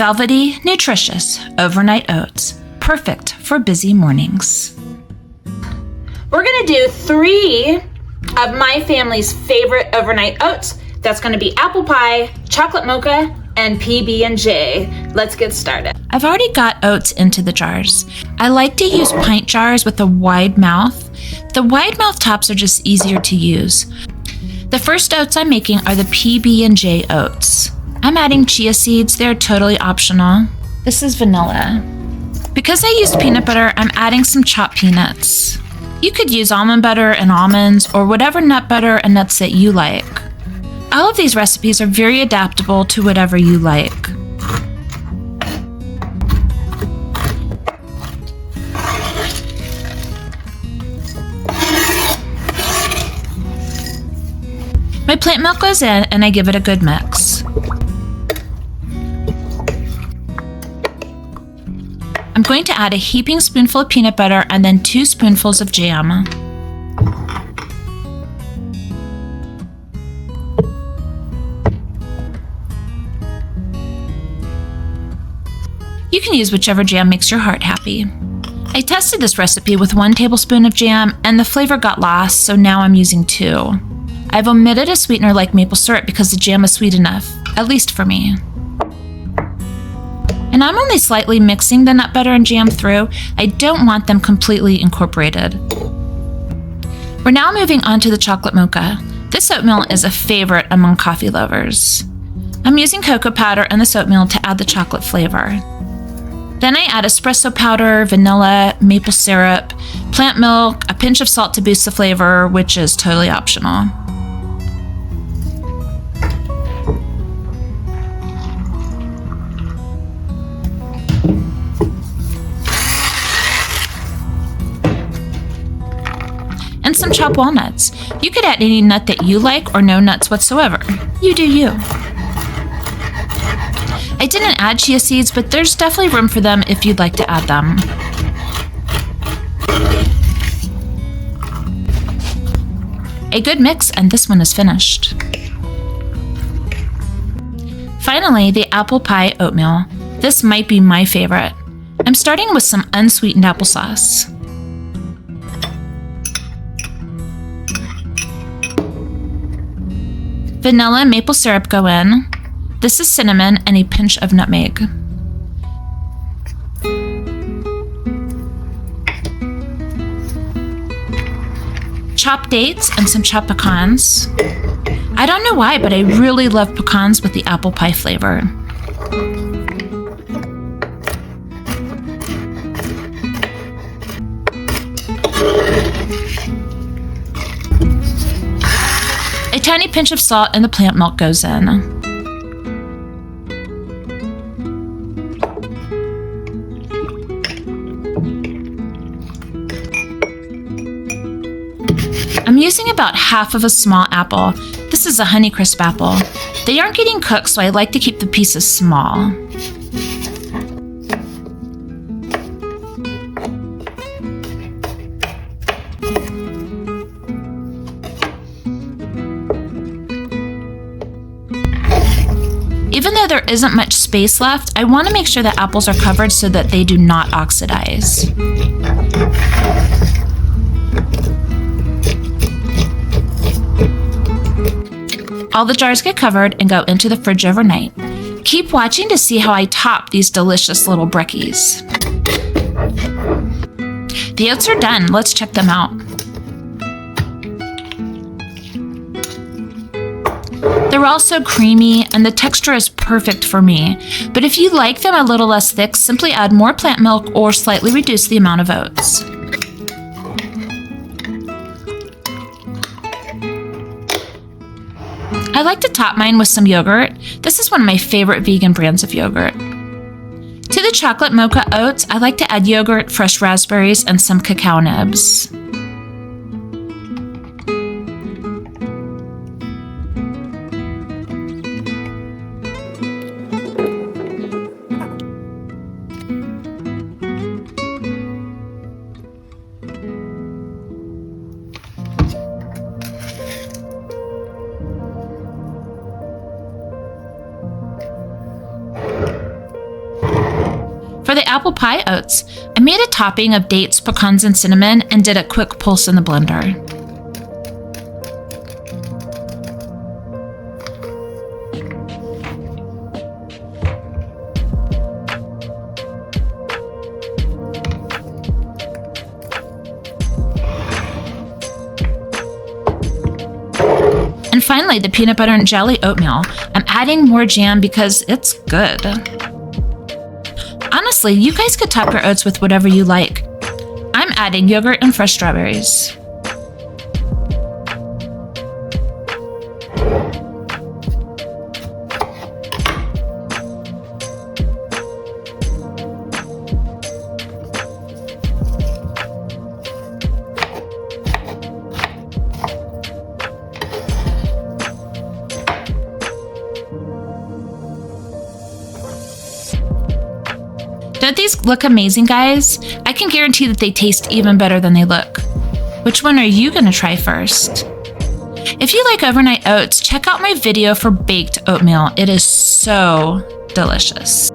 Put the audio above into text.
velvety, nutritious overnight oats, perfect for busy mornings. We're gonna do 3 of my family's favorite overnight oats. That's gonna be apple pie, chocolate mocha, and PB&J. Let's get started. I've already got oats into the jars. I like to use pint jars with a wide mouth. The wide mouth tops are just easier to use. The first oats I'm making are the PB&J oats. I'm adding chia seeds, they're totally optional. This is vanilla. Because I used peanut butter, I'm adding some chopped peanuts. You could use almond butter and almonds or whatever nut butter and nuts that you like. All of these recipes are very adaptable to whatever you like. My plant milk goes in and I give it a good mix. I'm going to add a heaping spoonful of peanut butter and then 2 spoonfuls of jam. You can use whichever jam makes your heart happy. I tested this recipe with 1 tablespoon of jam and the flavor got lost, so now I'm using 2. I've omitted a sweetener like maple syrup because the jam is sweet enough, at least for me. And I'm only slightly mixing the nut butter and jam through. I don't want them completely incorporated. We're now moving on to the chocolate mocha. This oatmeal is a favorite among coffee lovers. I'm using cocoa powder and this oatmeal to add the chocolate flavor. Then I add espresso powder, vanilla, maple syrup, plant milk, a pinch of salt to boost the flavor, which is totally optional. And some chopped walnuts. You could add any nut that you like or no nuts whatsoever. You do you. I didn't add chia seeds, but there's definitely room for them if you'd like to add them. A good mix, and this one is finished. Finally, the apple pie oatmeal. This might be my favorite. I'm starting with some unsweetened applesauce. Vanilla and maple syrup go in. This is cinnamon and a pinch of nutmeg. Chopped dates and some chopped pecans. I don't know why, but I really love pecans with the apple pie flavor. A tiny pinch of salt and the plant milk goes in. I'm using about half of a small apple. This is a Honeycrisp apple. They aren't getting cooked, so I like to keep the pieces small. Even though there isn't much space left, I want to make sure the apples are covered so that they do not oxidize. All the jars get covered and go into the fridge overnight. Keep watching to see how I top these delicious little brekkies. The oats are done. Let's check them out. They're all so creamy and the texture is perfect for me. But if you like them a little less thick, simply add more plant milk or slightly reduce the amount of oats. I like to top mine with some yogurt. This is one of my favorite vegan brands of yogurt. To the chocolate mocha oats, I like to add yogurt, fresh raspberries, and some cacao nibs. For the apple pie oats, I made a topping of dates, pecans, and cinnamon and did a quick pulse in the blender. And finally, the peanut butter and jelly oatmeal. I'm adding more jam because it's good. Honestly, you guys could top your oats with whatever you like. I'm adding yogurt and fresh strawberries. Don't these look amazing, guys? I can guarantee that they taste even better than they look. Which one are you gonna try first? If you like overnight oats, check out my video for baked oatmeal. It is so delicious.